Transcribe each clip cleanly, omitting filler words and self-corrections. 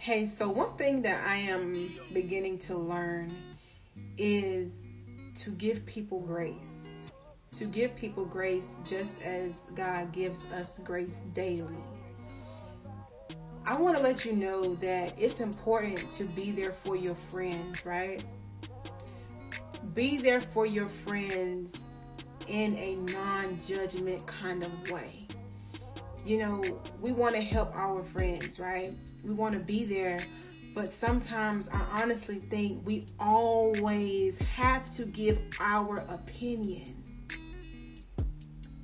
Hey, so one thing that I am beginning to learn is to give people grace. To give people grace just as God gives us grace daily. I want to let you know that it's important to be there for your friends, right? Be there for your friends in a non-judgment kind of way. You know, we want to help our friends, right? We want to be there, but sometimes I honestly think we always have to give our opinion.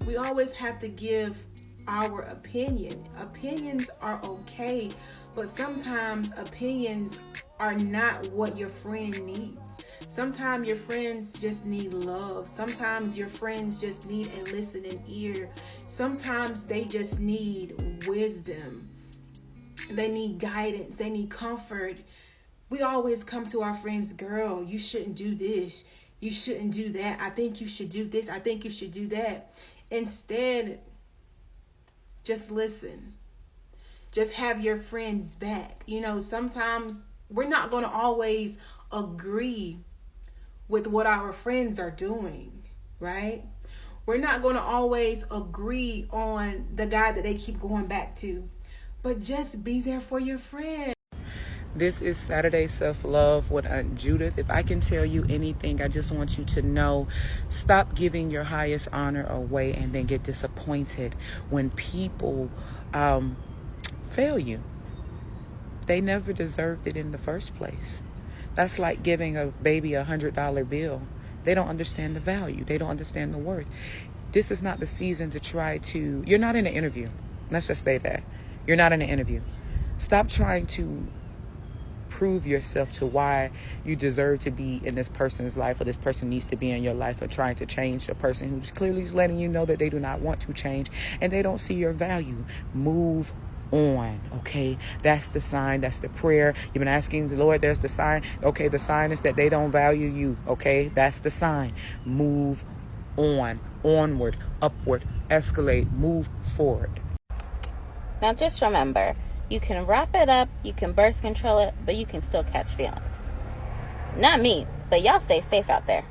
We always have to give our opinion. Opinions are okay, but sometimes opinions are not what your friend needs. Sometimes your friends just need love. Sometimes your friends just need a listening ear. Sometimes they just need wisdom. They need guidance. They need comfort. We always come to our friends, girl, you shouldn't do this. You shouldn't do that. I think you should do this. I think you should do that. Instead, just listen. Just have your friends back. You know, sometimes we're not going to always agree with what our friends are doing, right? We're not going to always agree on the guy that they keep going back to, but just be there for your friend. This is Saturday Self-Love with Aunt Judith. If I can tell you anything, I just want you to know, stop giving your highest honor away and then get disappointed when people fail you. They never deserved it in the first place. That's like giving a baby $100 bill. They don't understand the value. They don't understand the worth. This is not the season to try to... You're not in an interview. Let's just say that. You're not in an interview. Stop trying to prove yourself to why you deserve to be in this person's life, or this person needs to be in your life, or trying to change a person who's clearly letting you know that they do not want to change and they don't see your value. Move on, okay? That's the sign. That's the prayer. You've been asking the Lord, there's the sign. Okay, the sign is that they don't value you, okay? That's the sign. Move on, onward, upward, escalate, move forward. Now just remember, you can wrap it up, you can birth control it, but you can still catch feelings. Not me, but y'all stay safe out there.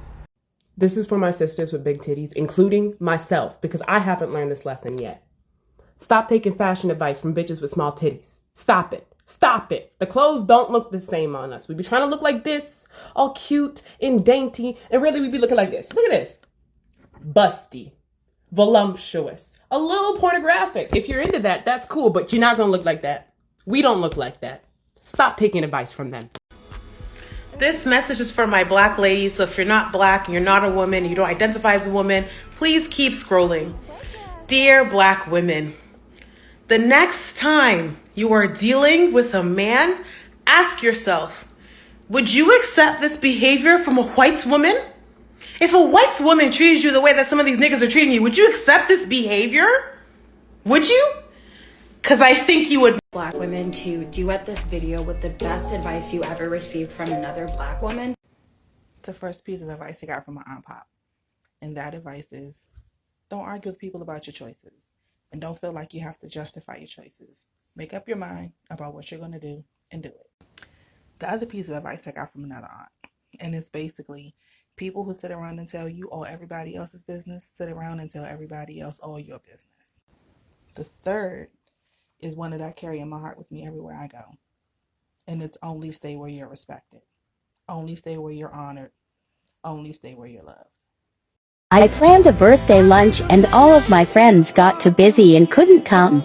This is for my sisters with big titties, including myself, because I haven't learned this lesson yet. Stop taking fashion advice from bitches with small titties. Stop it. Stop it. The clothes don't look the same on us. We be trying to look like this, all cute and dainty, and really we be looking like this. Look at this. Busty. Voluptuous. A little pornographic. If you're into that, that's cool, but you're not going to look like that. We don't look like that. Stop taking advice from them. This message is for my black ladies, so if you're not black and you're not a woman, you don't identify as a woman, please keep scrolling. Dear black women, the next time you are dealing with a man, ask yourself, would you accept this behavior from a white woman? If a white woman treated you the way that some of these niggas are treating you, would you accept this behavior? Would you? Because I think you would. Black women to duet this video with the best advice you ever received from another black woman. The first piece of advice I got from my Aunt Pop. And that advice is, don't argue with people about your choices. And don't feel like you have to justify your choices. Make up your mind about what you're going to do and do it. The other piece of advice I got from another aunt. And it's basically, people who sit around and tell you all everybody else's business, sit around and tell everybody else all your business. The third is one that I carry in my heart with me everywhere I go. And it's only stay where you're respected. Only stay where you're honored. Only stay where you're loved. I planned a birthday lunch and all of my friends got too busy and couldn't come.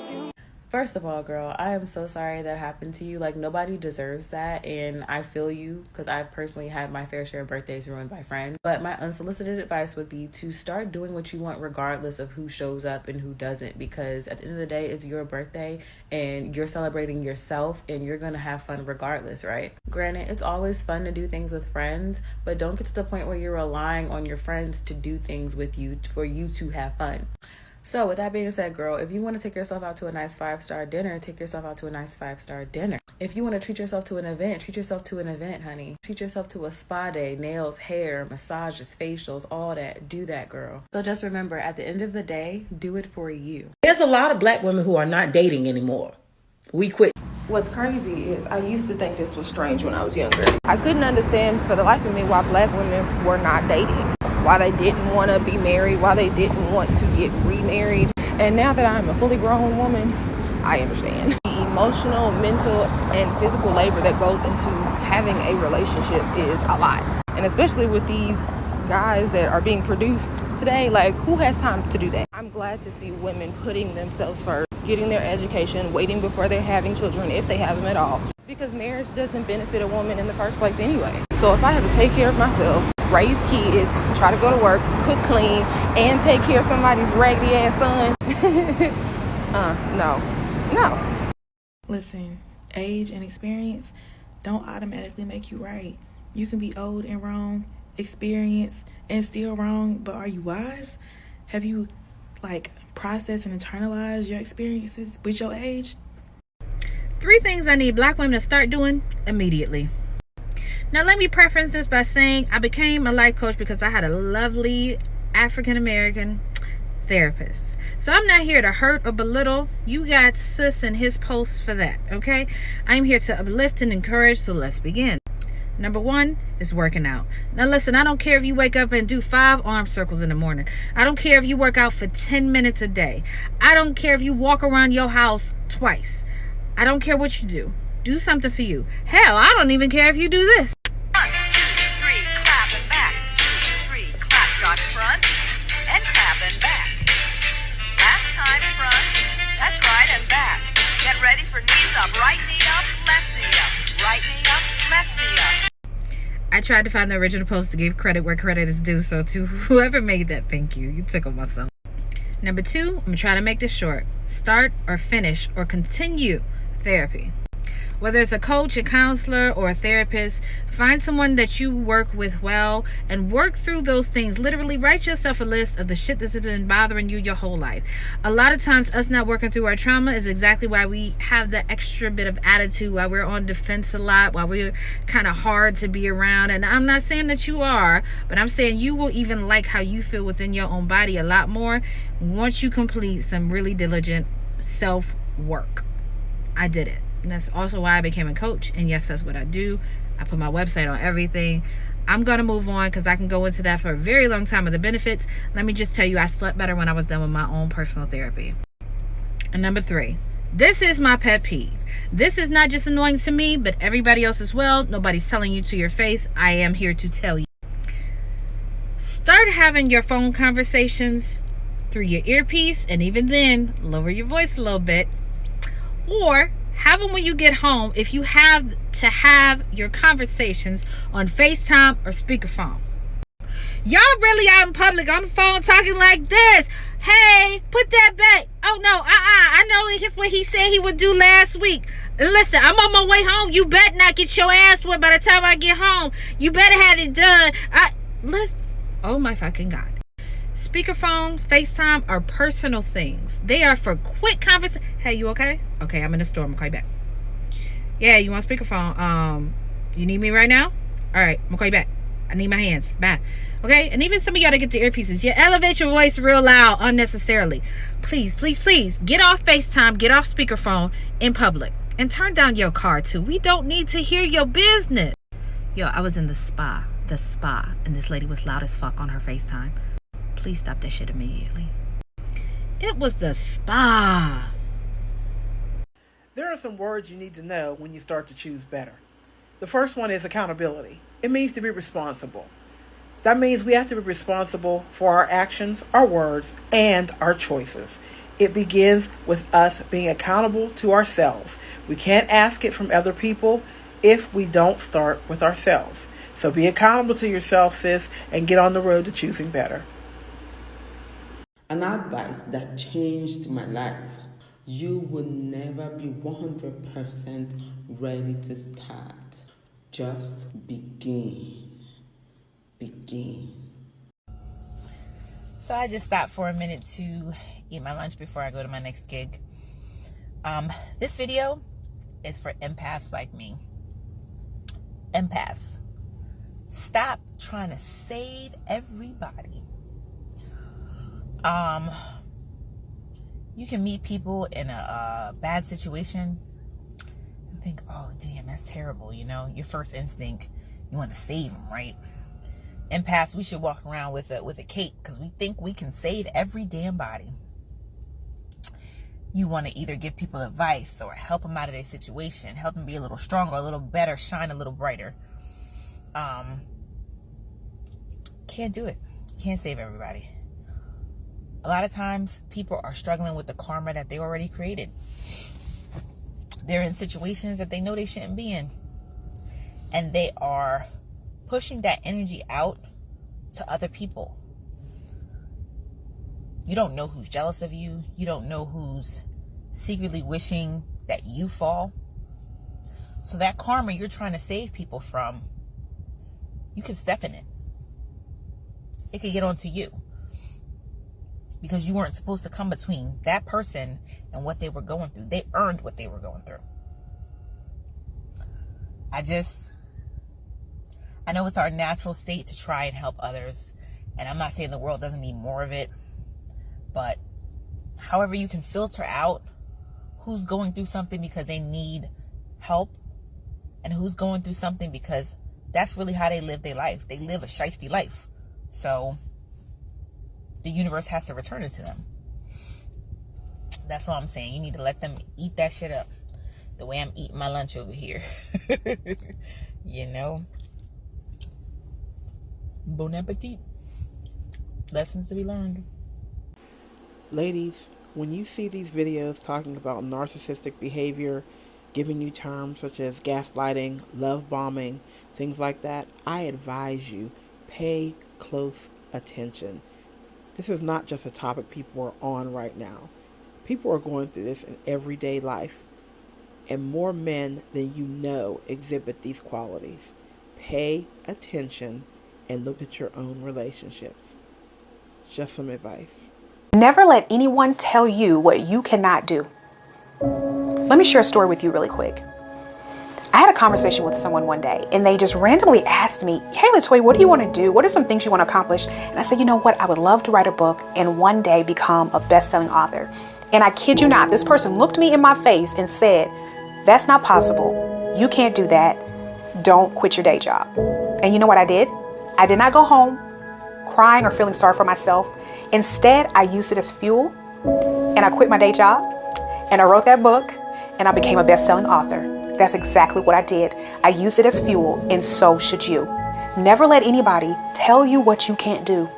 First of all, girl, I am so sorry that happened to you. Like, nobody deserves that, and I feel you, because I personally had my fair share of birthdays ruined by friends. But my unsolicited advice would be to start doing what you want regardless of who shows up and who doesn't, because at the end of the day, it's your birthday, and you're celebrating yourself, and you're going to have fun regardless, right? Granted, it's always fun to do things with friends, but don't get to the point where you're relying on your friends to do things with you for you to have fun. So with that being said, girl, if you want to take yourself out to a nice 5-star dinner, take yourself out to a nice 5-star dinner. If you want to treat yourself to an event, treat yourself to an event, honey. Treat yourself to a spa day, nails, hair, massages, facials, all that. Do that, girl. So just remember, at the end of the day, do it for you. There's a lot of black women who are not dating anymore. We quit. What's crazy is I used to think this was strange when I was younger. I couldn't understand for the life of me why black women were not dating, why they didn't want to be married, why they didn't want to get remarried. And now that I'm a fully grown woman, I understand. The emotional, mental, and physical labor that goes into having a relationship is a lot. And especially with these guys that are being produced today, like, who has time to do that? I'm glad to see women putting themselves first, getting their education, waiting before they're having children, if they have them at all. Because marriage doesn't benefit a woman in the first place anyway. So if I have to take care of myself, raise kids, try to go to work, cook clean, and take care of somebody's raggedy ass son, no. Listen, age and experience don't automatically make you right. You can be old and wrong, experienced and still wrong, but are you wise? Have you processed and internalized your experiences with your age? 3 things I need black women to start doing immediately. Now, let me preference this by saying I became a life coach because I had a lovely African-American therapist. So I'm not here to hurt or belittle. You got sis and his posts for that, okay? I'm here to uplift and encourage, so let's begin. Number 1 is working out. Now listen, I don't care if you wake up and do 5 arm circles in the morning. I don't care if you work out for 10 minutes a day. I don't care if you walk around your house twice. I don't care what you do. Do something for you. Hell, I don't even care if you do this. 1, 2, 3, clap and back. 2, 3, clap, jog front, and clap and back. Last time front, that's right, and back. Get ready for knees up, right knee up, left knee up, right knee up, left knee up. I tried to find the original post to give credit where credit is due, so to whoever made that, thank you. You tickled myself. Number 2, I'm trying to make this short. Start or finish or continue therapy. Whether it's a coach, a counselor, or a therapist, find someone that you work with well and work through those things. Literally write yourself a list of the shit that's been bothering you your whole life. A lot of times us not working through our trauma is exactly why we have the extra bit of attitude, why we're on defense a lot, why we're kind of hard to be around. And I'm not saying that you are, but I'm saying you will even like how you feel within your own body a lot more once you complete some really diligent self-work. I did it. And that's also why I became a coach. And yes, that's what I do. I put my website on everything. I'm going to move on because I can go into that for a very long time of the benefits. Let me just tell you, I slept better when I was done with my own personal therapy. And number 3, this is my pet peeve. This is not just annoying to me, but everybody else as well. Nobody's telling you to your face. I am here to tell you. Start having your phone conversations through your earpiece. And even then, lower your voice a little bit. Or have them when you get home if you have to have your conversations on FaceTime or speakerphone. Y'all really out in public on the phone talking like this. Hey, put that back. Oh no, I know what he said he would do last week. Listen, I'm on my way home. You better not get your ass wet by the time I get home. You better have it done. Oh my fucking God. Speakerphone, FaceTime are personal things. They are for quick conversation. Hey, you okay? Okay, I'm in the store. I'm gonna call you back. Yeah, you want speakerphone? You need me right now? All right, I'm gonna call you back. I need my hands. Bye. Okay, and even some of y'all to get the earpieces. You elevate your voice real loud unnecessarily. Please, please, please get off FaceTime, get off speakerphone in public, and turn down your car too. We don't need to hear your business. Yo, I was in the spa, and this lady was loud as fuck on her FaceTime. Please stop that shit immediately. It was the spa. There are some words you need to know when you start to choose better. The first one is accountability. It means to be responsible. That means we have to be responsible for our actions, our words, and our choices. It begins with us being accountable to ourselves. We can't ask it from other people if we don't start with ourselves. So be accountable to yourself, sis, and get on the road to choosing better. An advice that changed my life. You will never be 100% ready to start. Just begin. Begin. So I just stopped for a minute to eat my lunch before I go to my next gig. This video is for empaths like me. Empaths. Stop trying to save everybody. You can meet people in a bad situation You think, oh, damn, that's terrible. You know, your first instinct, you want to save them, right? Empaths, we should walk around with a cape because we think we can save every damn body. You want to either give people advice or help them out of their situation, help them be a little stronger, a little better, shine a little brighter. Can't do it. Can't save everybody. A lot of times people are struggling with the karma that they already created. They're in situations that they know they shouldn't be in. And they are pushing that energy out to other people. You don't know who's jealous of you. You don't know who's secretly wishing that you fall. So that karma you're trying to save people from, you can step in it. It could get onto you. Because you weren't supposed to come between that person and what they were going through. They earned what they were going through. I know it's our natural state to try and help others. And I'm not saying the world doesn't need more of it. But however you can filter out who's going through something because they need help and who's going through something because that's really how they live their life. They live a shiesty life. So the universe has to return it to them. That's all I'm saying. You need to let them eat that shit up the way I'm eating my lunch over here. You know? Bon appetit. Lessons to be learned. Ladies, when you see these videos talking about narcissistic behavior, giving you terms such as gaslighting, love bombing, things like that, I advise you, pay close attention. This is not just a topic people are on right now. People are going through this in everyday life. And more men than you know exhibit these qualities. Pay attention and look at your own relationships. Just some advice. Never let anyone tell you what you cannot do. Let me share a story with you really quick. I had a conversation with someone one day and they just randomly asked me, hey Latoya, what do you want to do? What are some things you want to accomplish? And I said, you know what? I would love to write a book and one day become a best-selling author. And I kid you not, this person looked me in my face and said, that's not possible. You can't do that. Don't quit your day job. And you know what I did? I did not go home crying or feeling sorry for myself. Instead, I used it as fuel and I quit my day job and I wrote that book and I became a best-selling author. That's exactly what I did. I used it as fuel and so should you. Never let anybody tell you what you can't do.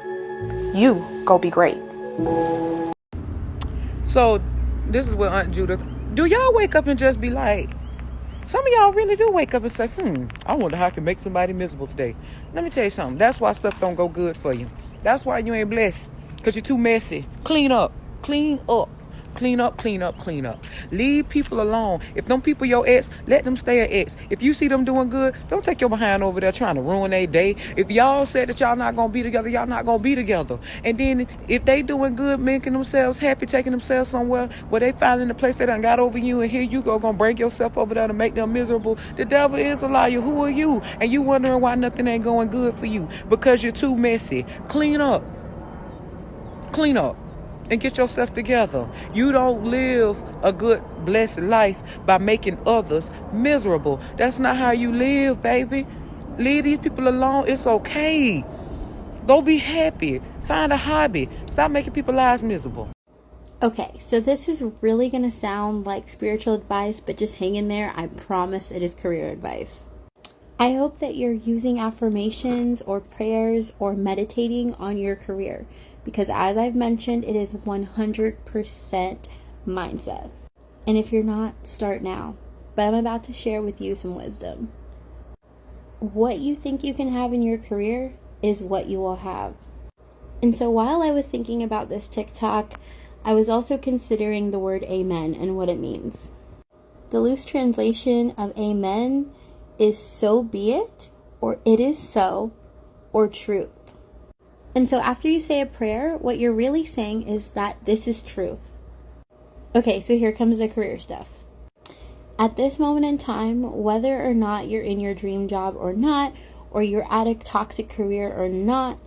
You go be great. So this is what Aunt Judith, do y'all wake up and just be like, some of y'all really do wake up and say, I wonder how I can make somebody miserable today. Let me tell you something. That's why stuff don't go good for you. That's why you ain't blessed. Because you're too messy. Clean up. Clean up. Clean up, clean up, clean up. Leave people alone. If them people your ex, let them stay an ex. If you see them doing good, don't take your behind over there trying to ruin their day. If y'all said that y'all not going to be together, y'all not going to be together. And then if they doing good, making themselves happy, taking themselves somewhere where they finding the place they done got over you, and here you go, going to bring yourself over there to make them miserable. The devil is a liar. Who are you? And you wondering why nothing ain't going good for you. Because you're too messy. Clean up. Clean up. And get yourself together. You don't live a good, blessed life by making others miserable. That's not how you live, baby. Leave these people alone. It's okay. Go be happy. Find a hobby. Stop making people's lives miserable. Okay, so this is really going to sound like spiritual advice, but just hang in there. I promise it is career advice. I hope that you're using affirmations or prayers or meditating on your career. Because as I've mentioned, it is 100% mindset. And if you're not, start now. But I'm about to share with you some wisdom. What you think you can have in your career is what you will have. And so while I was thinking about this TikTok, I was also considering the word amen and what it means. The loose translation of amen is so be it, or it is so, or truth. And so after you say a prayer, what you're really saying is that this is truth. Okay, so here comes the career stuff. At this moment in time, whether or not you're in your dream job or not, or you're at a toxic career or not,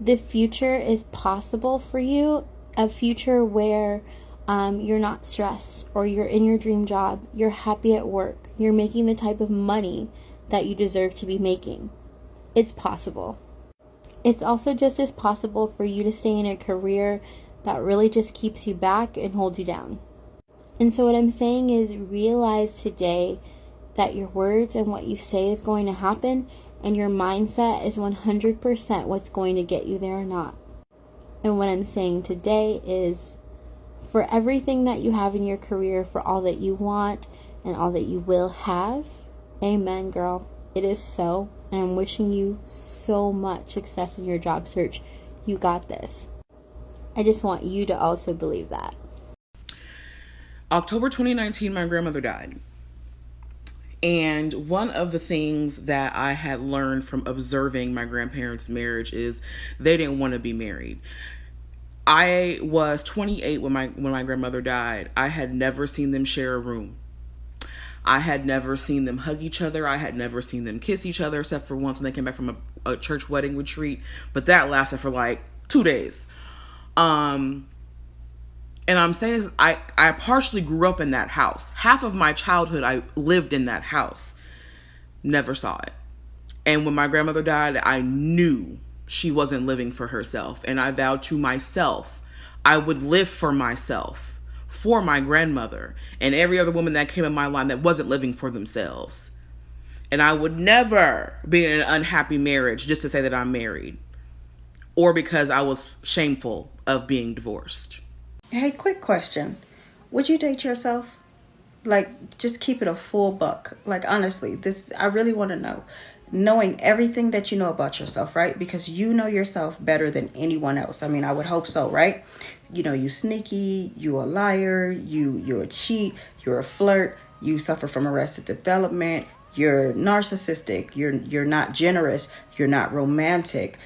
the future is possible for you. A future where you're not stressed, or you're in your dream job, you're happy at work, you're making the type of money that you deserve to be making. It's possible. It's also just as possible for you to stay in a career that really just keeps you back and holds you down. And so what I'm saying is, realize today that your words and what you say is going to happen, and your mindset is 100% what's going to get you there or not. And what I'm saying today is, for everything that you have in your career, for all that you want and all that you will have, amen, girl. It is so. And I'm wishing you so much success in your job search. You got this. I just want you to also believe that. October 2019, my grandmother died. And one of the things that I had learned from observing my grandparents' marriage is they didn't want to be married. I was 28 when my grandmother died. I had never seen them share a room. I had never seen them hug each other. I had never seen them kiss each other, except for once when they came back from a church wedding retreat. But that lasted for like 2 days. And I'm saying this, I partially grew up in that house. Half of my childhood, I lived in that house. Never saw it. And when my grandmother died, I knew she wasn't living for herself. And I vowed to myself, I would live for myself, for my grandmother, and every other woman that came in my line that wasn't living for themselves. And I would never be in an unhappy marriage just to say that I'm married, or because I was shameful of being divorced. Hey, quick question. Would you date yourself? Like, just keep it a full buck. Like, honestly, I really want to know. Knowing everything that you know about yourself, right? Because you know yourself better than anyone else. I mean, I would hope so, right? You know, you sneaky, you a liar, you're a cheat, you're a flirt, you suffer from arrested development, you're narcissistic, you're not generous, you're not romantic,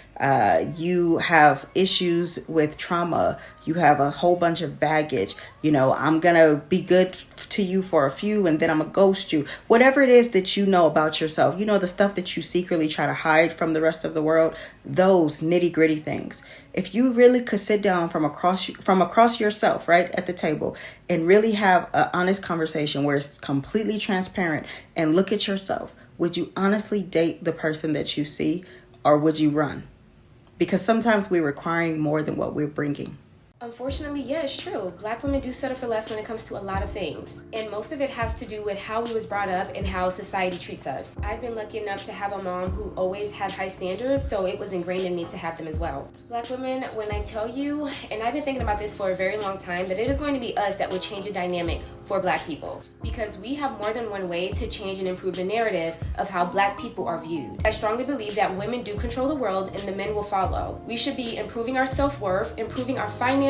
you have issues with trauma, you have a whole bunch of baggage. You know, I'm gonna be good to you for a few and then I'm gonna ghost you. Whatever it is that you know about yourself, you know, the stuff that you secretly try to hide from the rest of the world, those nitty gritty things. If you really could sit down from across yourself, right, at the table, and really have an honest conversation where it's completely transparent and look at yourself, would you honestly date the person that you see, or would you run? Because sometimes we're requiring more than what we're bringing. Unfortunately, yeah, it's true. Black women do settle for less when it comes to a lot of things. And most of it has to do with how we was brought up and how society treats us. I've been lucky enough to have a mom who always had high standards, so it was ingrained in me to have them as well. Black women, when I tell you, and I've been thinking about this for a very long time, that it is going to be us that would change the dynamic for Black people. Because we have more than one way to change and improve the narrative of how Black people are viewed. I strongly believe that women do control the world and the men will follow. We should be improving our self-worth, improving our finances,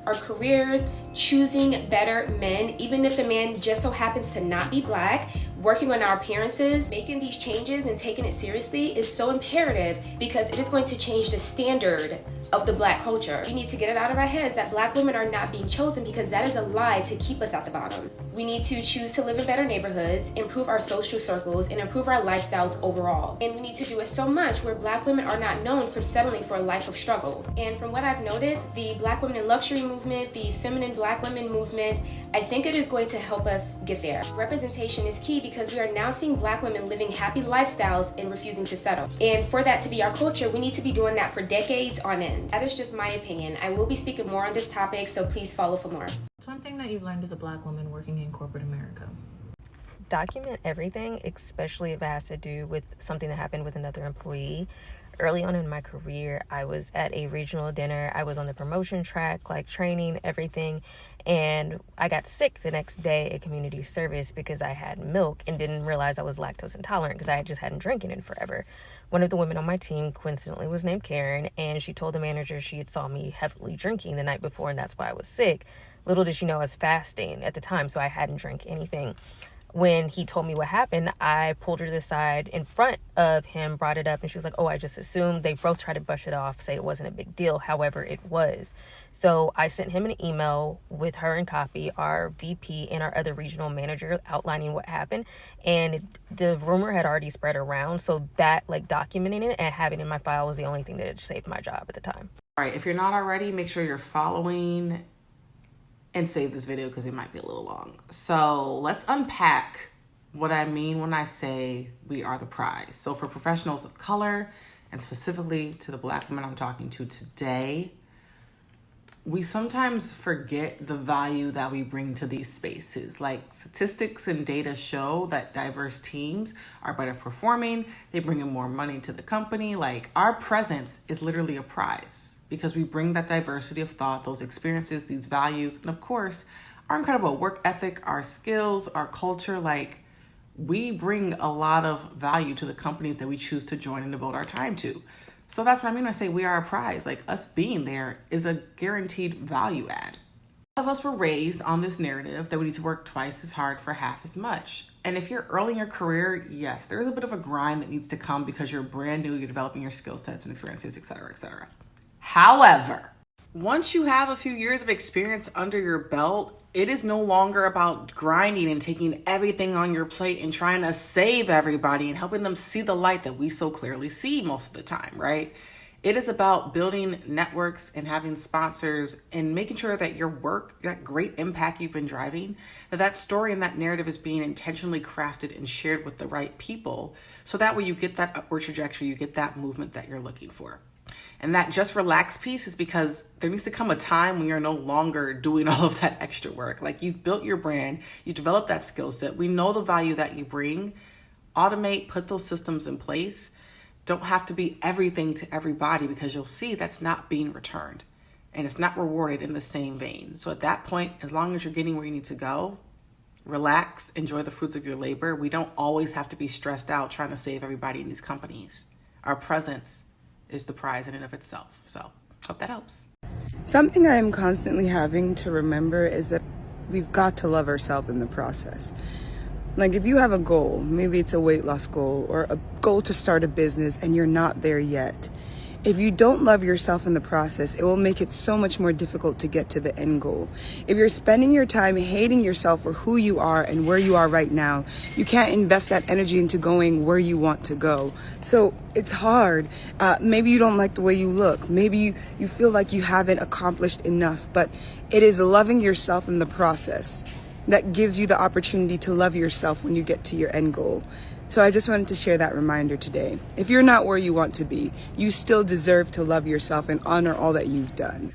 our careers, choosing better men, even if the man just so happens to not be Black, working on our appearances. Making these changes and taking it seriously is so imperative because it is going to change the standard of the Black culture. We need to get it out of our heads that Black women are not being chosen, because that is a lie to keep us at the bottom. We need to choose to live in better neighborhoods, improve our social circles, and improve our lifestyles overall. And we need to do it so much where Black women are not known for settling for a life of struggle. And from what I've noticed, the Black women in luxury movement, the feminine Black women movement, I think it is going to help us get there. Representation is key because we are now seeing Black women living happy lifestyles and refusing to settle. And for that to be our culture, we need to be doing that for decades on end. That is just my opinion. I will be speaking more on this topic, so please follow for more. What's one thing that you've learned as a Black woman working in corporate America? Document everything, especially if it has to do with something that happened with another employee. Early on in my career, I was at a regional dinner. I was on the promotion track, like training, everything. And I got sick the next day at community service because I had milk and didn't realize I was lactose intolerant because I just hadn't drinking in forever. One of the women on my team coincidentally was named Karen, and she told the manager she had saw me heavily drinking the night before, and that's why I was sick. Little did she know I was fasting at the time, so I hadn't drank anything. When he told me what happened, I pulled her to the side in front of him, brought it up, and she was like, oh, I just assumed. They both tried to brush it off, say it wasn't a big deal. However, it was. So I sent him an email with her and copy, our VP and our other regional manager, outlining what happened. And the rumor had already spread around. So that, like, documenting it and having it in my file was the only thing that had saved my job at the time. All right, if you're not already, make sure you're following and save this video because it might be a little long. So let's unpack what I mean when I say we are the prize. So for professionals of color, and specifically to the Black women I'm talking to today, we sometimes forget the value that we bring to these spaces. Like, statistics and data show that diverse teams are better performing. They bring in more money to the company. Like, our presence is literally a prize because we bring that diversity of thought, those experiences, these values, and of course, our incredible work ethic, our skills, our culture. Like, we bring a lot of value to the companies that we choose to join and devote our time to. So that's what I mean when I say we are a prize. Like, us being there is a guaranteed value add. A lot of us were raised on this narrative that we need to work twice as hard for half as much. And if you're early in your career, yes, there's a bit of a grind that needs to come because you're brand new, you're developing your skill sets and experiences, etc., etc. However, once you have a few years of experience under your belt, it is no longer about grinding and taking everything on your plate and trying to save everybody and helping them see the light that we so clearly see most of the time, right? It is about building networks and having sponsors and making sure that your work, that great impact you've been driving, that story and that narrative is being intentionally crafted and shared with the right people. So that way you get that upward trajectory, you get that movement that you're looking for. And that just relax piece is because there needs to come a time when you're no longer doing all of that extra work. Like, you've built your brand, you developed that skill set. We know the value that you bring. Automate, put those systems in place. Don't have to be everything to everybody because you'll see that's not being returned and it's not rewarded in the same vein. So at that point, as long as you're getting where you need to go, relax, enjoy the fruits of your labor. We don't always have to be stressed out trying to save everybody in these companies. Our presence is the prize in and of itself. So hope that helps. Something I am constantly having to remember is that we've got to love ourselves in the process. Like, if you have a goal, maybe it's a weight loss goal or a goal to start a business and you're not there yet, if you don't love yourself in the process, it will make it so much more difficult to get to the end goal. If you're spending your time hating yourself for who you are and where you are right now, you can't invest that energy into going where you want to go. So it's hard. Maybe you don't like the way you look. Maybe you feel like you haven't accomplished enough, but it is loving yourself in the process that gives you the opportunity to love yourself when you get to your end goal. So I just wanted to share that reminder today. If you're not where you want to be, you still deserve to love yourself and honor all that you've done.